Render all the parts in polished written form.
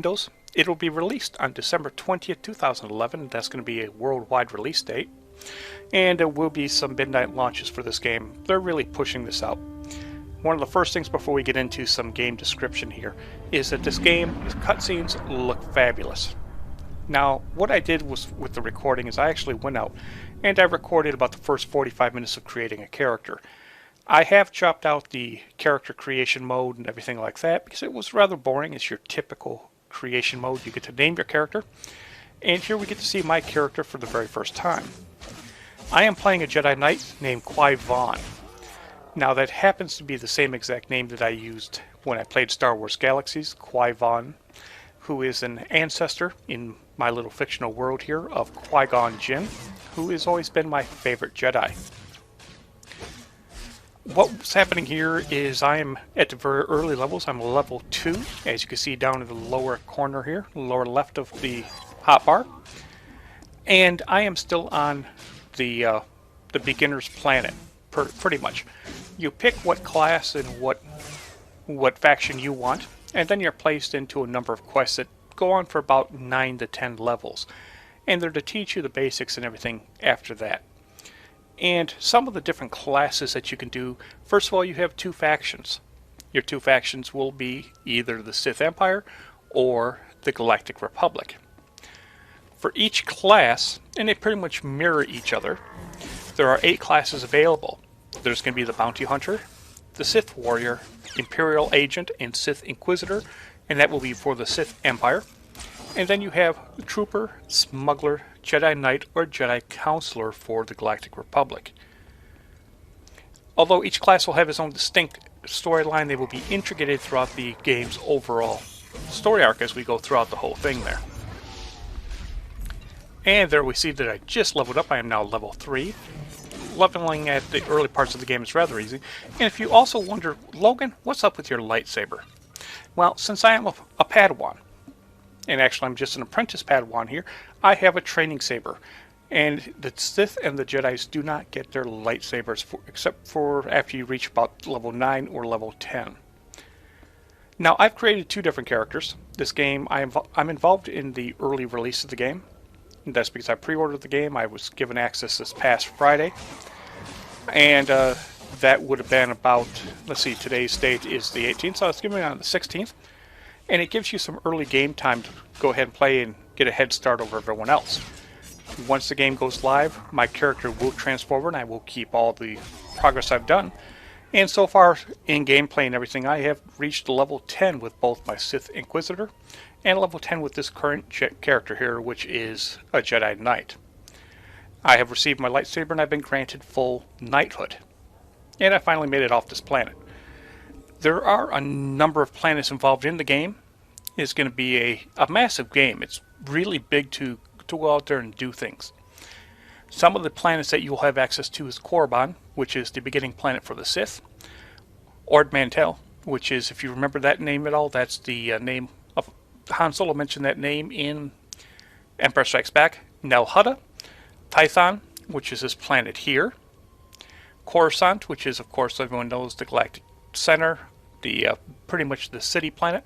Windows. It'll be released on December 20th, 2011. That's going to be a worldwide release date. And there will be some midnight launches for this game. They're really pushing this out. One of the first things before we get into some game description here is that this game, the cutscenes look fabulous. Now, what I did was with the recording is I actually went out and I recorded about the first 45 minutes of creating a character. I have chopped out the character creation mode and everything like that because it was rather boring. It's your typical creation mode. You get to name your character, and here we get to see my character for the very first time. I am playing a Jedi Knight named Huyang. Now that happens to be the same exact name that I used when I played Star Wars Galaxies, Qui-Gon, who is an ancestor in my little fictional world here of Qui-Gon Jinn, who has always been my favorite Jedi. What's happening here is I am at the very early levels. I'm level 2, as you can see down in the lower corner here, lower left of the hotbar. And I am still on the beginner's planet, pretty much. You pick what class and what faction you want, and then you're placed into a number of quests that go on for about 9 to 10 levels. And they're to teach you the basics and everything after that. And some of the different classes that you can do, first of all, you have 2 factions. Your 2 factions will be either the Sith Empire or the Galactic Republic. For each class, and they pretty much mirror each other, there are 8 classes available. There's going to be the Bounty Hunter, the Sith Warrior, Imperial Agent, and Sith Inquisitor, and that will be for the Sith Empire. And then you have the Trooper, Smuggler, Jedi Knight, or Jedi Counselor for the Galactic Republic. Although each class will have its own distinct storyline, they will be integrated throughout the game's overall story arc as we go throughout the whole thing there. And there we see that I just leveled up. I am now level 3. Leveling at the early parts of the game is rather easy. And if you also wonder, Logan, what's up with your lightsaber? Well, since I am a Padawan, and actually I'm just an apprentice Padawan here, I have a training saber. And the Sith and the Jedis do not get their lightsabers except for after you reach about level 9 or level 10. Now, I've created 2 different characters. This game, I'm involved in the early release of the game. And that's because I pre-ordered the game. I was given access this past Friday. And that would have been about, let's see, today's date is the 18th, so I was given it on the 16th. And it gives you some early game time to go ahead and play and get a head start over everyone else. Once the game goes live, my character will transform and I will keep all the progress I've done. And so far, in gameplay and everything, I have reached level 10 with both my Sith Inquisitor and level 10 with this current character here, which is a Jedi Knight. I have received my lightsaber and I've been granted full knighthood. And I finally made it off this planet. There are a number of planets involved in the game. It's going to be a massive game. It's really big to go out there and do things. Some of the planets that you'll have access to is Korriban, which is the beginning planet for the Sith. Ord Mantell, which is, if you remember that name at all, that's the name of Han Solo mentioned that name in Empire Strikes Back. Nal Hutta, Tython, which is this planet here. Coruscant, which is, of course, everyone knows the Galactic Center, the pretty much the city planet.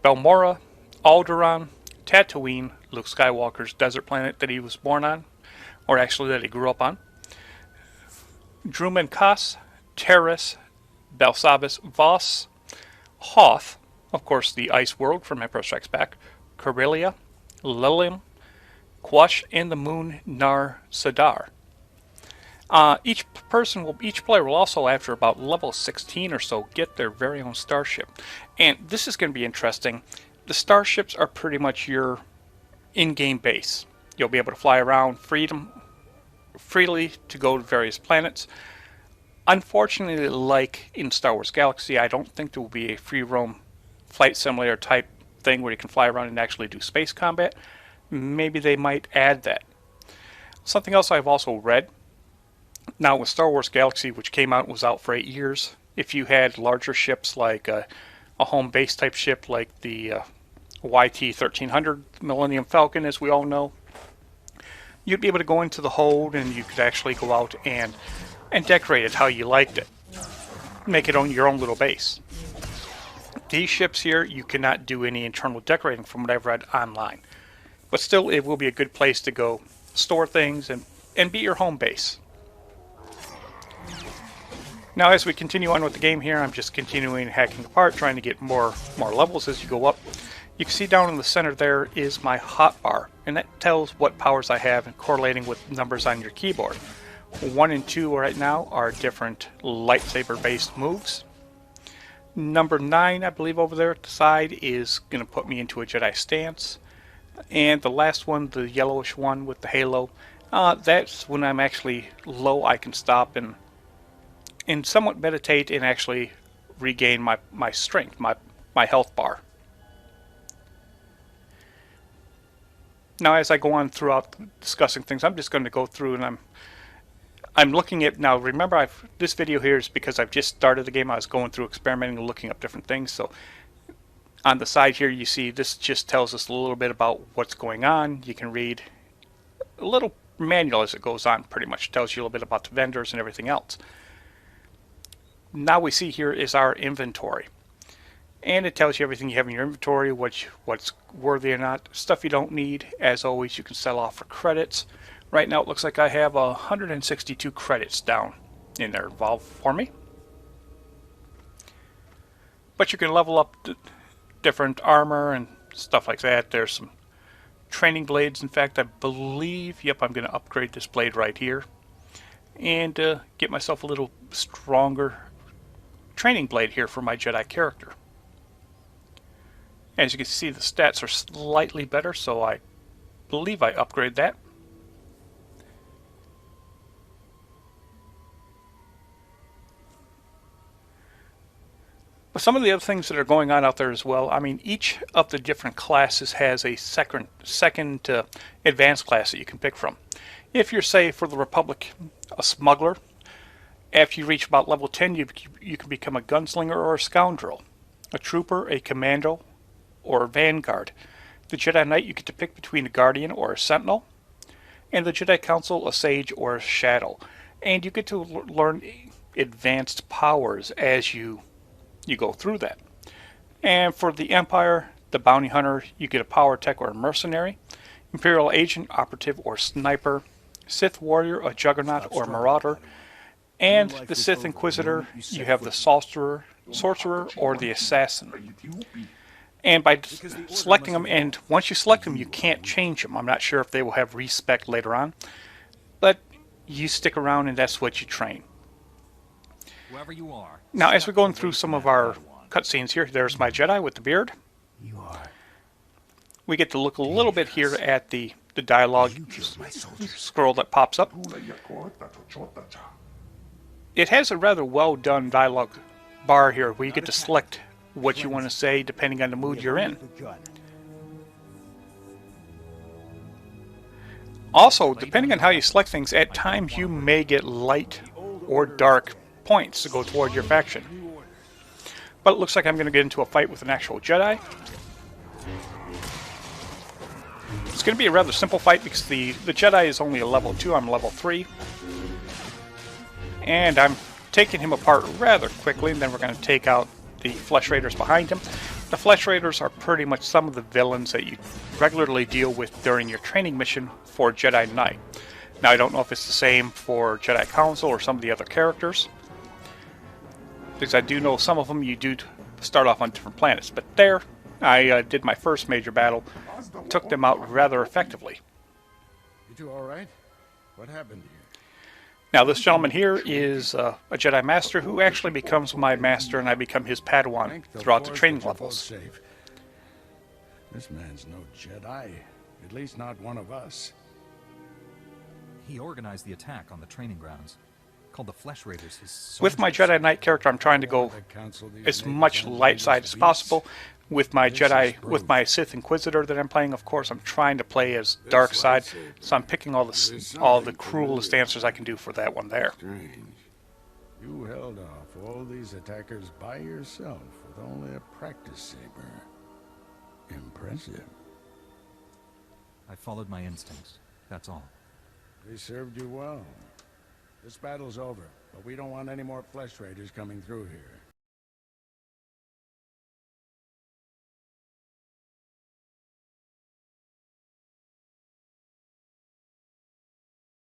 Belmora, Alderaan, Tatooine, Luke Skywalker's desert planet that he was born on, or actually that he grew up on. Drumen Kas, Terrace, Belsabas, Voss, Hoth, of course the Ice World from Empire Strikes Back, Corellia, Lilim, Quash, and the moon Nar Sadar. Each player will also, after about level 16 or so, get their very own starship. And this is going to be interesting. The starships are pretty much your in-game base. You'll be able to fly around freely to go to various planets. Unfortunately, like in Star Wars Galaxy, I don't think there will be a free roam flight simulator type thing where you can fly around and actually do space combat. Maybe they might add that. Something else I've also read. Now, with Star Wars Galaxy, which came out and was out for 8 years, if you had larger ships like a home base type ship like the YT-1300 Millennium Falcon, as we all know, you'd be able to go into the hold and you could actually go out and decorate it how you liked it. Make it on your own little base. These ships here, you cannot do any internal decorating from what I've read online. But still, it will be a good place to go store things and be your home base. Now, as we continue on with the game here, I'm just continuing hacking apart, trying to get more levels as you go up. You can see down in the center there is my hotbar, and that tells what powers I have and correlating with numbers on your keyboard. 1 and 2 right now are different lightsaber-based moves. Number 9, I believe over there at the side, is going to put me into a Jedi stance. And the last one, the yellowish one with the halo, that's when I'm actually low. I can stop and somewhat meditate and actually regain my strength, my health bar. Now, as I go on throughout discussing things, I'm just going to go through and I'm looking at, now remember, this video here is because I've just started the game. I was going through experimenting and looking up different things. So on the side here, you see this just tells us a little bit about what's going on. You can read a little manual as it goes on. Pretty much tells you a little bit about the vendors and everything else. Now we see here is our inventory. And it tells you everything you have in your inventory, what's worthy or not. Stuff you don't need, as always, you can sell off for credits. Right now it looks like I have 162 credits down in there involved for me. But you can level up different armor and stuff like that. There's some training blades. In fact, I believe, yep, I'm going to upgrade this blade right here. And get myself a little stronger training blade here for my Jedi character. As you can see, the stats are slightly better, so I believe I upgrade that. But some of the other things that are going on out there as well, I mean, each of the different classes has a second advanced class that you can pick from. If you're, say, for the Republic, a smuggler, after you reach about level 10, you can become a gunslinger or a scoundrel, a trooper, a commando, or a vanguard. The Jedi Knight, you get to pick between a guardian or a sentinel, and the Jedi Council, a sage or a shadow. And you get to learn advanced powers as you go through that. And for the Empire, the bounty hunter, you get a power tech or a mercenary, Imperial agent, operative, or sniper, Sith warrior, a juggernaut or marauder, and the Sith Inquisitor, you have the sorcerer or the assassin. And by selecting them, and once you select them, you can't change them. I'm not sure if they will have respec later on, but you stick around and that's what you train. Whoever you are. Now, as we're going through some of our cutscenes here, there's my Jedi with the beard. You are. We get to look a little bit here at the dialogue scroll that pops up. It has a rather well done dialogue bar here where you get to select what you want to say depending on the mood you're in. Also, depending on how you select things, at times you may get light or dark points to go toward your faction. But it looks like I'm going to get into a fight with an actual Jedi. It's going to be a rather simple fight because the Jedi is only a level 2, I'm level 3. And I'm taking him apart rather quickly, and then we're going to take out the Flesh Raiders behind him. The Flesh Raiders are pretty much some of the villains that you regularly deal with during your training mission for Jedi Knight. Now, I don't know if it's the same for Jedi Council or some of the other characters, because I do know some of them you do start off on different planets. But there, I did my first major battle, took them out rather effectively. You two all right? What happened here? Now, this gentleman here is a Jedi Master who actually becomes my master, and I become his Padawan throughout the training levels. This man's no Jedi, at least not one of us. He organized the attack on the training grounds, called the Flesh Raiders. With my Jedi Knight character, I'm trying to go as much light side as possible. With my Sith Inquisitor that I'm playing, of course, I'm trying to play as dark side, so I'm picking all the cruelest answers I can do for that one there. Strange. You held off all these attackers by yourself with only a practice saber. Impressive. I followed my instincts, that's all. They served you well. This battle's over, but we don't want any more Flesh Raiders coming through here.